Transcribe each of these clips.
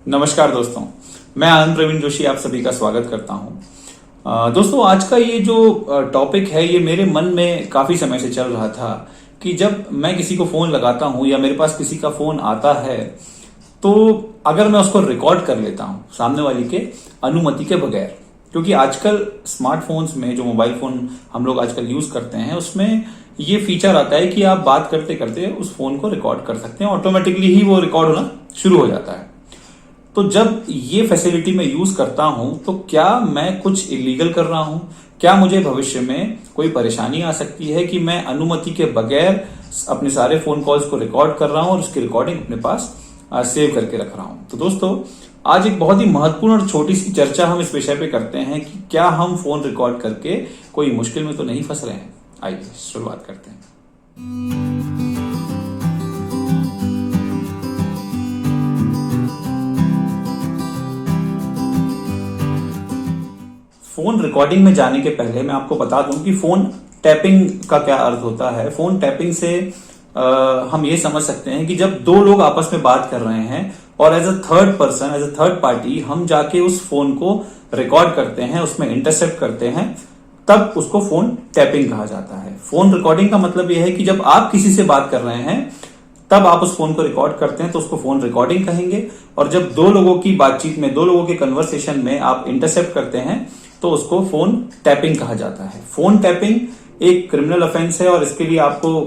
नमस्कार दोस्तों, मैं आनंद प्रवीण जोशी आप सभी का स्वागत करता हूं। दोस्तों, आज का ये जो टॉपिक है ये मेरे मन में काफी समय से चल रहा था कि जब मैं किसी को फोन लगाता हूं या मेरे पास किसी का फोन आता है तो अगर मैं उसको रिकॉर्ड कर लेता हूं सामने वाले के अनुमति के बगैर, क्योंकि आजकल स्मार्टफोन्स में जो मोबाइल फोन हम लोग आजकल यूज करते हैं उसमें ये फीचर आता है कि आप बात करते करते उस फोन को रिकॉर्ड कर सकते हैं, ऑटोमेटिकली ही वो रिकॉर्ड होना शुरू हो जाता है। तो जब ये फैसिलिटी मैं यूज करता हूं तो क्या मैं कुछ इलीगल कर रहा हूं? क्या मुझे भविष्य में कोई परेशानी आ सकती है कि मैं अनुमति के बगैर अपने सारे फोन कॉल्स को रिकॉर्ड कर रहा हूं और उसकी रिकॉर्डिंग अपने पास सेव करके रख रहा हूं? तो दोस्तों, आज एक बहुत ही महत्वपूर्ण और छोटी सी चर्चा हम इस विषय पे करते हैं कि क्या हम फोन रिकॉर्ड करके कोई मुश्किल में तो नहीं फंस रहे हैं। आइए शुरुआत करते हैं। फोन रिकॉर्डिंग में जाने के पहले मैं आपको बता दूं कि फोन टैपिंग का क्या अर्थ होता है। फोन टैपिंग से हम ये समझ सकते हैं कि जब दो लोग आपस में बात कर रहे हैं और as a third person, as a third party हम जाके उस फोन को रिकॉर्ड करते हैं, उसमें इंटरसेप्ट करते हैं, तब उसको फोन टैपिंग कहा जाता है। फोन रिकॉर्डिंग का मतलब यह है कि जब आप किसी से बात कर रहे हैं तब आप उस फोन को रिकॉर्ड करते हैं तो उसको फोन रिकॉर्डिंग कहेंगे, और जब दो लोगों की बातचीत में, दो लोगों के कन्वर्सेशन में आप इंटरसेप्ट करते हैं तो उसको फोन टैपिंग कहा जाता है। फोन टैपिंग एक क्रिमिनल ऑफेंस है और इसके लिए आपको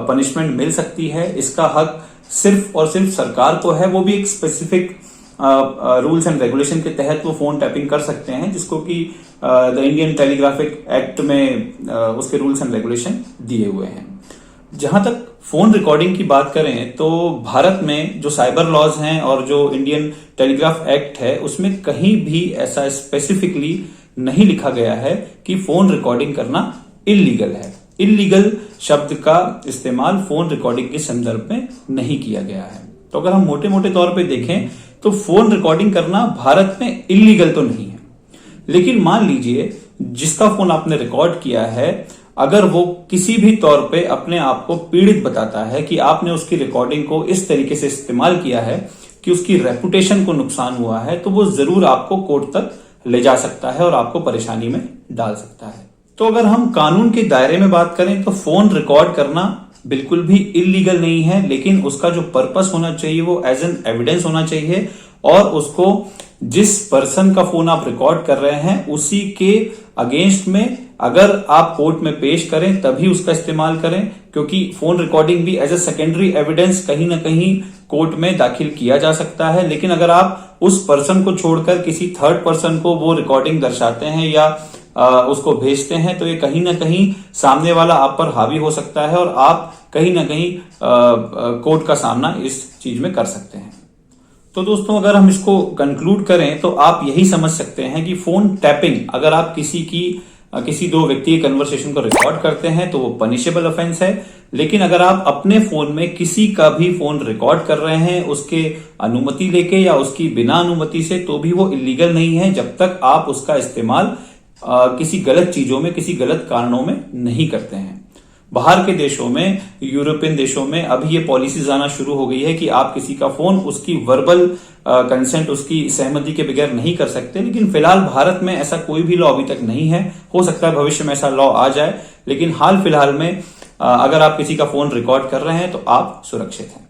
पनिशमेंट मिल सकती है। इसका हक सिर्फ और सिर्फ सरकार को है, वो भी एक स्पेसिफिक रूल्स एंड रेगुलेशन के तहत वो फोन टैपिंग कर सकते हैं, जिसको कि द इंडियन टेलीग्राफिक एक्ट में उसके रूल्स एंड रेगुलेशन दिए हुए हैं। जहां तक फोन रिकॉर्डिंग की बात करें तो भारत में जो साइबर लॉज हैं और जो इंडियन टेलीग्राफ एक्ट है उसमें कहीं भी ऐसा स्पेसिफिकली नहीं लिखा गया है कि फोन रिकॉर्डिंग करना इल्लीगल है। इल्लीगल शब्द का इस्तेमाल फोन रिकॉर्डिंग के संदर्भ में नहीं किया गया है। तो अगर हम मोटे मोटे तौर पे देखें तो फोन रिकॉर्डिंग करना भारत में इल्लीगल तो नहीं है, लेकिन मान लीजिए जिसका फोन आपने रिकॉर्ड किया है अगर वो किसी भी तौर पे अपने आप को पीड़ित बताता है कि आपने उसकी रिकॉर्डिंग को इस तरीके से इस्तेमाल किया है कि उसकी रेपुटेशन को नुकसान हुआ है, तो वो जरूर आपको कोर्ट तक ले जा सकता है और आपको परेशानी में डाल सकता है। तो अगर हम कानून के दायरे में बात करें तो फोन रिकॉर्ड करना बिल्कुल भी इल्लीगल नहीं है, लेकिन उसका जो पर्पस होना चाहिए वो एज एन एविडेंस होना चाहिए, और उसको जिस पर्सन का फोन आप रिकॉर्ड कर रहे हैं उसी के अगेंस्ट में अगर आप कोर्ट में पेश करें तभी उसका इस्तेमाल करें, क्योंकि फोन रिकॉर्डिंग भी एज ए सेकेंडरी एविडेंस कहीं ना कहीं कोर्ट में दाखिल किया जा सकता है। लेकिन अगर आप उस पर्सन को छोड़कर किसी थर्ड पर्सन को वो रिकॉर्डिंग दर्शाते हैं या उसको भेजते हैं तो ये कहीं ना कहीं सामने वाला आप पर हावी हो सकता है और आप कहीं ना कहीं कोर्ट का सामना इस चीज में कर सकते हैं। तो दोस्तों, अगर हम इसको कंक्लूड करें तो आप यही समझ सकते हैं कि फोन टैपिंग, अगर आप किसी दो व्यक्ति के कन्वर्सेशन को रिकॉर्ड करते हैं तो वो पनिशेबल ऑफेंस है, लेकिन अगर आप अपने फोन में किसी का भी फोन रिकॉर्ड कर रहे हैं उसके अनुमति लेके या उसकी बिना अनुमति से, तो भी वो इलीगल नहीं है जब तक आप उसका इस्तेमाल किसी गलत चीजों में, किसी गलत कारणों में नहीं करते हैं। बाहर के देशों में, यूरोपियन देशों में अभी ये पॉलिसीज आना शुरू हो गई है कि आप किसी का फोन उसकी वर्बल कंसेंट, उसकी सहमति के बगैर नहीं कर सकते, लेकिन फिलहाल भारत में ऐसा कोई भी लॉ अभी तक नहीं है। हो सकता है भविष्य में ऐसा लॉ आ जाए, लेकिन हाल फिलहाल में अगर आप किसी का फोन रिकॉर्ड कर रहे हैं तो आप सुरक्षित हैं।